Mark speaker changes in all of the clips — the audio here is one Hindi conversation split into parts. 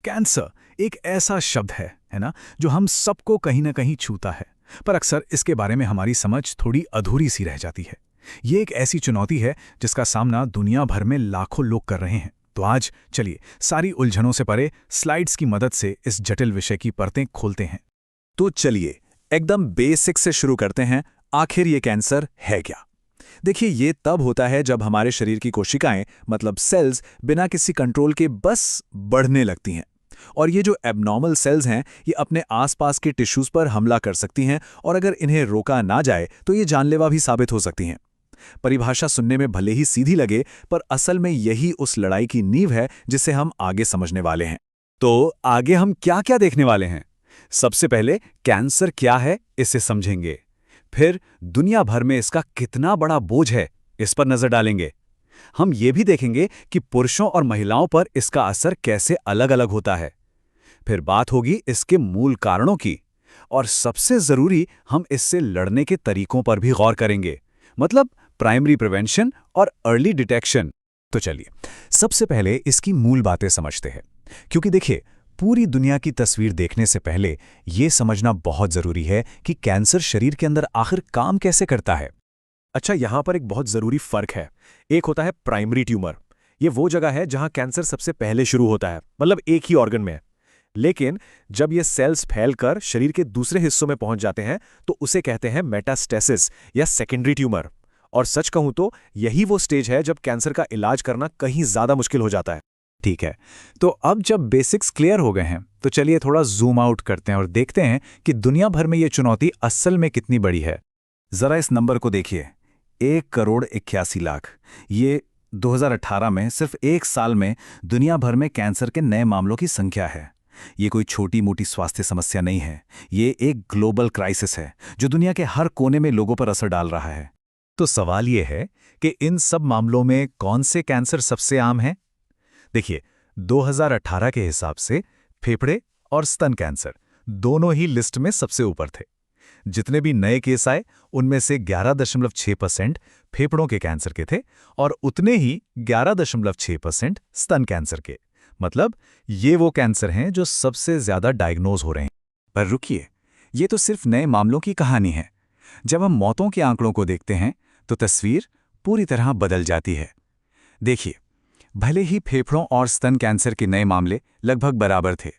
Speaker 1: कैंसर एक ऐसा शब्द है ना, जो हम सबको कहीं ना कहीं छूता है, पर अक्सर इसके बारे में हमारी समझ थोड़ी अधूरी सी रह जाती है। ये एक ऐसी चुनौती है जिसका सामना दुनिया भर में लाखों लोग कर रहे हैं। तो आज चलिए सारी उलझनों से परे स्लाइड्स की मदद से इस जटिल विषय की परतें खोलते हैं।
Speaker 2: तो चलिए एकदम बेसिक से शुरू करते हैं। आखिर ये कैंसर है क्या? देखिए, ये तब होता है जब हमारे शरीर की कोशिकाएं मतलब सेल्स बिना किसी कंट्रोल के बस बढ़ने लगती हैं। और ये जो एबनॉर्मल सेल्स हैं, ये अपने आसपास के टिश्यूज पर हमला कर सकती हैं और अगर इन्हें रोका ना जाए तो ये जानलेवा भी साबित हो सकती हैं। परिभाषा सुनने में भले ही सीधी लगे, पर असल में यही उस लड़ाई की नींव है जिसे हम आगे समझने वाले हैं। तो आगे हम क्या क्या देखने वाले हैं? सबसे पहले कैंसर क्या है इसे समझेंगे। फिर दुनिया भर में इसका कितना बड़ा बोझ है इस पर नजर डालेंगे। हम ये भी देखेंगे कि पुरुषों और महिलाओं पर इसका असर कैसे अलग अलग होता है। फिर बात होगी इसके मूल कारणों की, और सबसे जरूरी हम इससे लड़ने के तरीकों पर भी गौर करेंगे, मतलब प्राइमरी प्रिवेंशन और अर्ली डिटेक्शन। तो चलिए सबसे पहले इसकी मूल बातें समझते हैं, क्योंकि देखिए पूरी दुनिया की तस्वीर देखने से पहले ये समझना बहुत जरूरी है कि कैंसर शरीर के अंदर आखिर काम कैसे करता है।
Speaker 3: अच्छा, यहां पर एक बहुत जरूरी फर्क है। एक होता है प्राइमरी ट्यूमर, ये वो जगह है जहां कैंसर सबसे पहले शुरू होता है, मतलब एक ही ऑर्गन में। लेकिन जब ये सेल्स फैलकर शरीर के दूसरे हिस्सों में पहुंच जाते हैं तो उसे कहते हैं मेटास्टेसिस या सेकेंडरी ट्यूमर। और सच कहूं तो यही वो स्टेज है जब कैंसर का इलाज करना कहीं ज्यादा मुश्किल हो जाता है।
Speaker 1: ठीक है, तो अब जब बेसिक्स क्लियर हो गए हैं तो चलिए थोड़ा जूम आउट करते हैं और देखते हैं कि दुनिया भर में ये चुनौती असल में कितनी बड़ी है।
Speaker 2: जरा इस नंबर को देखिए, 1,81,00,000। ये 2018 में सिर्फ एक साल में दुनिया भर में कैंसर के नए मामलों की संख्या है। ये कोई छोटी मोटी स्वास्थ्य समस्या नहीं है, ये एक ग्लोबल क्राइसिस है जो दुनिया के हर कोने में लोगों पर असर डाल रहा है।
Speaker 1: तो सवाल ये है कि इन सब मामलों में कौन से कैंसर सबसे आम हैं? देखिए, 2018 के हिसाब से फेफड़े और स्तन कैंसर दोनों ही लिस्ट में सबसे ऊपर थे। जितने भी नए केस आए उनमें से 11.6% फेफड़ों के कैंसर के थे और उतने ही 11.6% स्तन कैंसर के। मतलब ये वो कैंसर हैं जो सबसे ज्यादा डायग्नोज हो रहे हैं।
Speaker 2: पर रुकिए, ये तो सिर्फ नए मामलों की कहानी है। जब हम मौतों के आंकड़ों को देखते हैं तो तस्वीर पूरी तरह बदल जाती है। देखिए, भले ही फेफड़ों और स्तन कैंसर के नए मामले लगभग बराबर थे,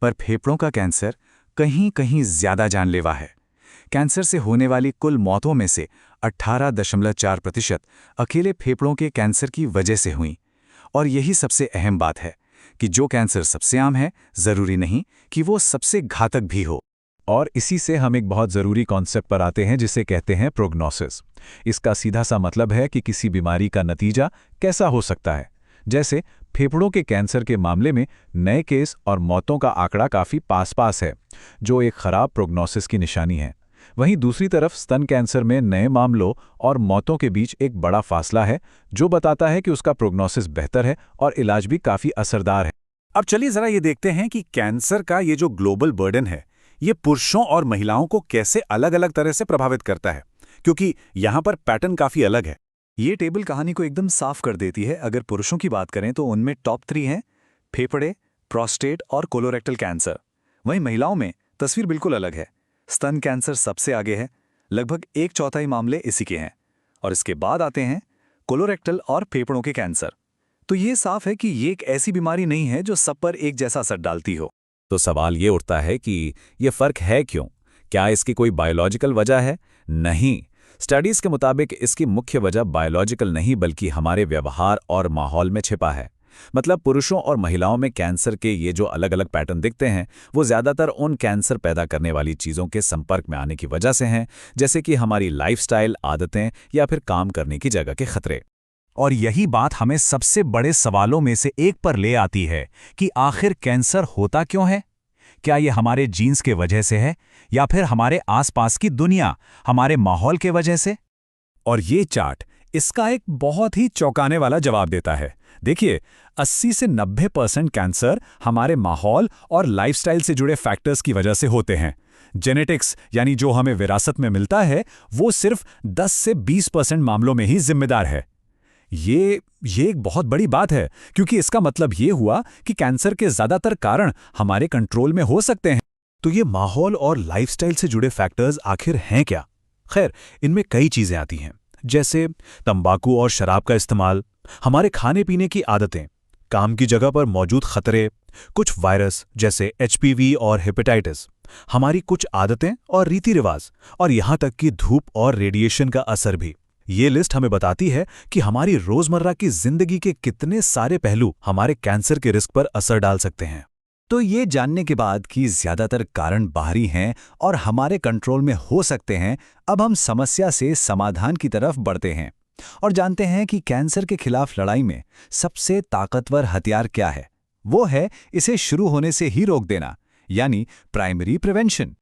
Speaker 2: पर फेफड़ों का कैंसर कहीं कहीं ज्यादा जानलेवा है। कैंसर से होने वाली कुल मौतों में से 18.4% अकेले फेफड़ों के कैंसर की वजह से हुई। और यही सबसे अहम बात है कि जो कैंसर सबसे आम है, जरूरी नहीं कि वो सबसे घातक भी हो।
Speaker 1: और इसी से हम एक बहुत ज़रूरी कॉन्सेप्ट पर आते हैं जिसे कहते हैं प्रोग्नोसिस। इसका सीधा सा मतलब है कि किसी बीमारी का नतीजा कैसा हो सकता है। जैसे फेफड़ों के कैंसर के मामले में नए केस और मौतों का आंकड़ा काफ़ी पास-पास है, जो एक खराब प्रोग्नोसिस की निशानी है। वहीं दूसरी तरफ स्तन कैंसर में नए मामलों और मौतों के बीच एक बड़ा फासला है, जो बताता है कि उसका प्रोग्नोसिस बेहतर है और इलाज भी काफ़ी असरदार है।
Speaker 2: अब चलिए जरा ये देखते हैं कि कैंसर का ये जो ग्लोबल बर्डन है, ये पुरुषों और महिलाओं को कैसे अलग अलग तरह से प्रभावित करता है, क्योंकि यहाँ पर पैटर्न काफ़ी अलग है।
Speaker 3: ये टेबल कहानी को एकदम साफ कर देती है। अगर पुरुषों की बात करें तो उनमें टॉप 3 हैं: फेफड़े, प्रोस्टेट और कोलोरेक्टल कैंसर। वहीं महिलाओं में तस्वीर बिल्कुल अलग है। स्तन कैंसर सबसे आगे है, लगभग 1/4 मामले इसी के हैं, और इसके बाद आते हैं कोलोरेक्टल और फेफड़ों के कैंसर। तो ये साफ है कि ये एक ऐसी बीमारी नहीं है जो सब पर एक जैसा असर डालती हो।
Speaker 2: तो सवाल ये उठता है कि ये फर्क है क्यों? क्या इसकी कोई बायोलॉजिकल वजह है? नहीं। स्टडीज के मुताबिक इसकी मुख्य वजह बायोलॉजिकल नहीं बल्कि हमारे व्यवहार और माहौल में छिपा है। मतलब पुरुषों और महिलाओं में कैंसर के ये जो अलग अलग पैटर्न दिखते हैं, वो ज़्यादातर उन कैंसर पैदा करने वाली चीज़ों के संपर्क में आने की वजह से हैं, जैसे कि हमारी लाइफस्टाइल, आदतें या फिर काम करने की जगह के खतरे।
Speaker 1: और यही बात हमें सबसे बड़े सवालों में से एक पर ले आती है कि आखिर कैंसर होता क्यों है? क्या ये हमारे जीन्स के वजह से है या फिर हमारे आसपास की दुनिया, हमारे माहौल के वजह से?
Speaker 2: और ये चार्ट इसका एक बहुत ही चौंकाने वाला जवाब देता है। देखिए, 80 से 90% कैंसर हमारे माहौल और लाइफस्टाइल से जुड़े फैक्टर्स की वजह से होते हैं। जेनेटिक्स यानी जो हमें विरासत में मिलता है, वो सिर्फ 10 से 20% मामलों में ही जिम्मेदार है। ये एक बहुत बड़ी बात है, क्योंकि इसका मतलब ये हुआ कि कैंसर के ज़्यादातर कारण हमारे कंट्रोल में हो सकते हैं। तो ये माहौल और लाइफस्टाइल से जुड़े फैक्टर्स आखिर हैं क्या? खैर, इनमें कई चीज़ें आती हैं, जैसे तंबाकू और शराब का इस्तेमाल, हमारे खाने पीने की आदतें, काम की जगह पर मौजूद खतरे, कुछ वायरस जैसे एचपीवी और हेपेटाइटिस, हमारी कुछ आदतें और रीति रिवाज, और यहाँ तक कि धूप और रेडिएशन का असर भी। ये लिस्ट हमें बताती है कि हमारी रोजमर्रा की जिंदगी के कितने सारे पहलू हमारे कैंसर के रिस्क पर असर डाल सकते हैं।
Speaker 3: तो ये जानने के बाद कि ज्यादातर कारण बाहरी हैं और हमारे कंट्रोल में हो सकते हैं, अब हम समस्या से समाधान की तरफ बढ़ते हैं और जानते हैं कि कैंसर के खिलाफ लड़ाई में सबसे ताकतवर हथियार क्या है। वो है इसे शुरू होने से ही रोक देना, यानी प्राइमरी प्रिवेंशन।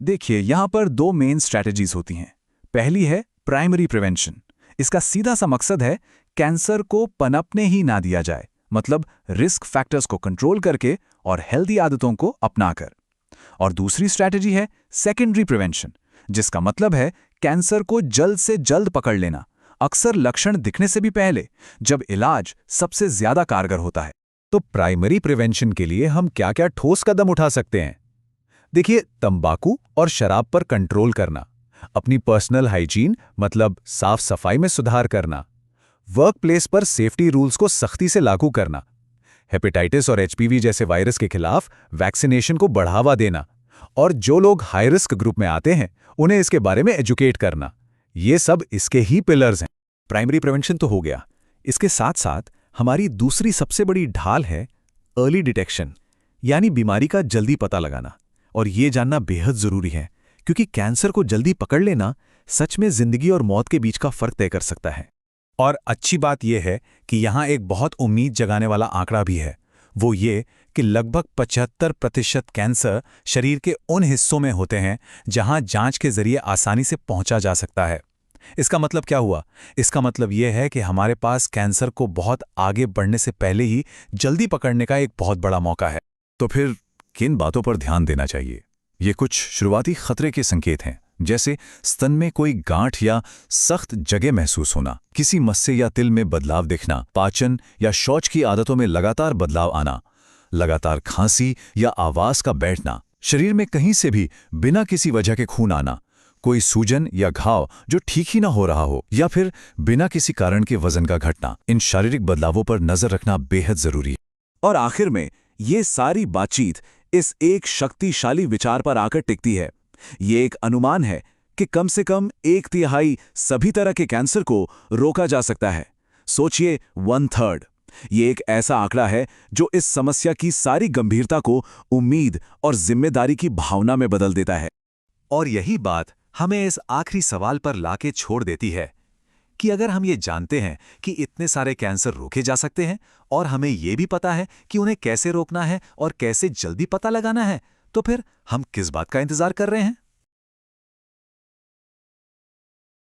Speaker 2: देखिए, यहाँ पर दो मेन स्ट्रैटेजीज होती हैं। पहली है प्राइमरी प्रिवेंशन। इसका सीधा सा मकसद है कैंसर को पनपने ही ना दिया जाए, मतलब रिस्क फैक्टर्स को कंट्रोल करके और हेल्दी आदतों को अपनाकर। और दूसरी स्ट्रैटेजी है सेकेंडरी प्रिवेंशन, जिसका मतलब है कैंसर को जल्द से जल्द पकड़ लेना, अक्सर लक्षण दिखने से भी पहले, जब इलाज सबसे ज्यादा कारगर होता है।
Speaker 1: तो प्राइमरी प्रिवेंशन के लिए हम क्या-क्या ठोस कदम उठा सकते हैं? देखिए, तंबाकू और शराब पर कंट्रोल करना, अपनी पर्सनल हाइजीन मतलब साफ सफाई में सुधार करना, वर्क प्लेस पर सेफ्टी रूल्स को सख्ती से लागू करना, हेपेटाइटिस और एचपीवी जैसे वायरस के खिलाफ वैक्सीनेशन को बढ़ावा देना, और जो लोग हाई रिस्क ग्रुप में आते हैं उन्हें इसके बारे में एजुकेट करना, ये सब इसके ही पिलर्स हैं।
Speaker 2: प्राइमरी प्रिवेंशन तो हो गया, इसके साथ साथ हमारी दूसरी सबसे बड़ी ढाल है अर्ली डिटेक्शन, यानी बीमारी का जल्दी पता लगाना। और ये जानना बेहद जरूरी है, क्योंकि कैंसर को जल्दी पकड़ लेना सच में जिंदगी और मौत के बीच का फर्क तय कर सकता है। और अच्छी बात यह है कि यहाँ एक बहुत उम्मीद जगाने वाला आंकड़ा भी है, वो ये कि लगभग 75% कैंसर शरीर के उन हिस्सों में होते हैं जहां जांच के जरिए आसानी से पहुंचा जा सकता है। इसका मतलब क्या हुआ? इसका मतलब यह है कि हमारे पास कैंसर को बहुत आगे बढ़ने से पहले ही जल्दी पकड़ने का एक बहुत बड़ा मौका है।
Speaker 1: तो फिर किन बातों पर ध्यान देना चाहिए? ये कुछ शुरुआती खतरे के संकेत हैं, जैसे स्तन में कोई गांठ या सख्त जगह महसूस होना, किसी मस्से या तिल में बदलाव दिखना, पाचन या शौच की आदतों में लगातार बदलाव आना, लगातार खांसी या आवाज का बैठना, शरीर में कहीं से भी बिना किसी वजह के खून आना, कोई सूजन या घाव जो ठीक ही ना हो रहा हो, या फिर बिना किसी कारण के वजन का घटना। इन शारीरिक बदलावों पर नजर रखना बेहद जरूरी है।
Speaker 2: और आखिर में ये सारी बातचीत इस एक शक्तिशाली विचार पर आकर टिकती है। ये एक अनुमान है कि कम से कम 1/3 सभी तरह के कैंसर को रोका जा सकता है। सोचिए, 1/3। ये एक ऐसा आंकड़ा है जो इस समस्या की सारी गंभीरता को उम्मीद और जिम्मेदारी की भावना में बदल देता है।
Speaker 3: और यही बात हमें इस आखिरी सवाल पर लाके छोड़ देती है कि अगर हम ये जानते हैं कि इतने सारे कैंसर रोके जा सकते हैं और हमें ये भी पता है कि उन्हें कैसे रोकना है और कैसे जल्दी पता लगाना है, तो फिर हम किस बात का इंतजार कर रहे हैं?